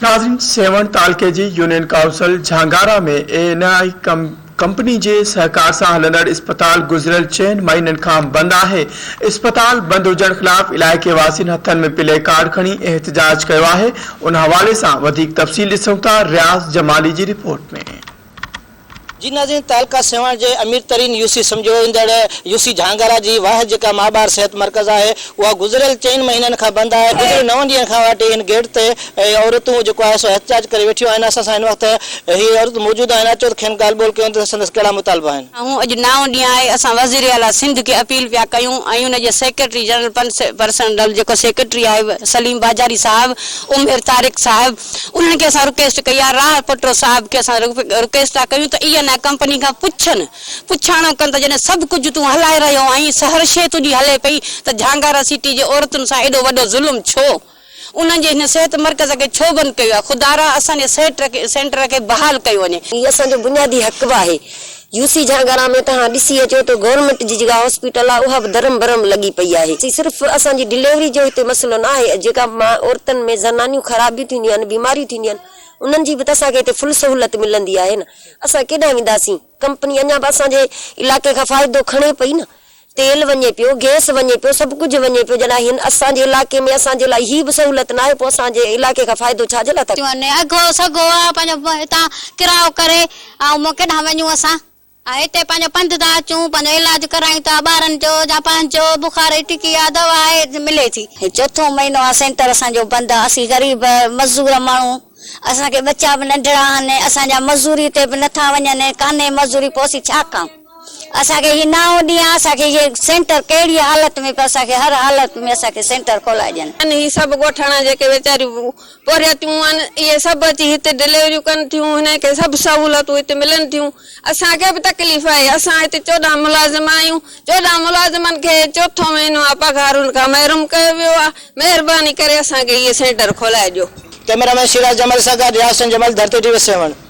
नाज़रीन, सेवन तालके जी union council झांगारा में ANI company जे सहकार से हलंदड़ अस्पताल गुज़िरियल 4 महीननि खां बंद है। अस्पताल बंद हुजण खिलाफ इलाइक़े वासियुनि हथनि में प्ले कार्ड खणी एहतजाज किया है। उन हवाले से वधीक तफ़सील ॾिसूं था रियाज़ जमाली की रिपोर्ट में। जी नाज़रीन, तालका सेवण जे अमीर तरीन यूसी समझो ईंदड़ यूसी झांगारा जी वाह जेका मां बार सेहत मरकज़ है वह गुज़िरियल 4 महीननि खां बंद है। गुज़िरियल 9 ॾींहनि खां वठी इन गेट ते औरतूं जेको है सो एहतजाज करे वेठियूं आहिनि। असां सां हिन वक़्तु हीअ औरत मौजूद आहिनि। अचो त खेनि ॻाल्हि ॿोल कयूं त संदसि कहिड़ा मुतालबा आहिनि। अॼु 9 ॾींहं आहे असां वज़ीर आला सिंध खे अपील पिया कयूं ऐं उन जे सेक्रेटरी जनरल पर्सनल जेको सेक्रेटरी आहे सलीम बाजारी साहब, उमेर तारिक साहब, उन्हनि खे असां रिक्वेस्ट कई आहे। राह पटो साहब खे असां रिक्वेस्ट था कयूं त इहा कंपनी का पुछण कन जने सब कुछ तू हलाए रहियो आई हर शे तुझी हले पई त झांगारा सिटी जे औरतुन सा एडो वडो जुल्म छो उन जे हिन सेहत मरकज़ के छो बंद कयो खुदारा असाने सेंटर के बहाल कयो वने। ये असा जो बुनियादी हक है। यूसी झांगारा में तहां ॾिसी अचो तो गवर्नमेंट जी जेका हॉस्पिटल है वह धर्म भरम लगी पई है। सिर्फ असा जी डिलीवरी जो इते मसलो ना है जेका औरतन में जनानियों खराबियूं थींदियूं आहिनि, बीमारियूं थींदियूं आहिनि, उन्हनि जी भी त असांखे हिते फुल सहूलत मिलंदी आहे न। असां केॾां वेंदासीं? कंपनी अञा बि असांजे इलाइक़े खां फ़ाइदो खणे पई न। तेल वञे पियो, गैस वञे पियो, सब कुछ वञे पियो। जॾहिं हिन असांजे इलाइक़े में असांजे लाइ ही भी सहूलत ना आहे, पोइ असांजे इलाइक़े खां फ़ाइदो छाजे लाइ था वञे? अघो सघो आहे पंहिंजो हितां किरायो करे ऐं केॾां वञूं असां? हिते पंहिंजो पंधु था अचूं, पंहिंजो इलाज करायूं था ॿारनि जो या पंहिंजो बुखार टिकी आहे दवा आहे मिले थी। 4थो महीनो आहे सेंटर असांजो बंदि आहे। असीं ग़रीब मज़दूर माण्हू, असांखे बच्चा भी नंढड़ा आहिनि, असांजा मज़दूरी ते भी नथा वञनि, कान्हे मज़दूरी, पोइ असीं छा कयूं? असांखे ही 9 ॾींहं असांखे ये सेंटर कहिड़ी हालत में पियो असांखे हर हालत में असांखे सेंटर खोलाए ॾियनि। ही सब गोठाणा जेके वेचारियूं पोरियतियूं आहिनि इहे सभु अची हिते डिलीवरियूं कनि थियूं, हिनखे सभु सहूलतूं हिते मिलनि थियूं। असांखे बि तकलीफ़ आहे। असां हिते 14 मुलाज़िम आहियूं। 14 मुलाज़िमनि खे 4थो महीनो आहे पघारुनि खां महरूम कयो वियो आहे। महिरबानी करे असांखे इहे सेंटर खोलाए ॾियो। कैमरामैन सिराज जमाल सां गॾु रियाज़ जमाल, धरती टीवी 7।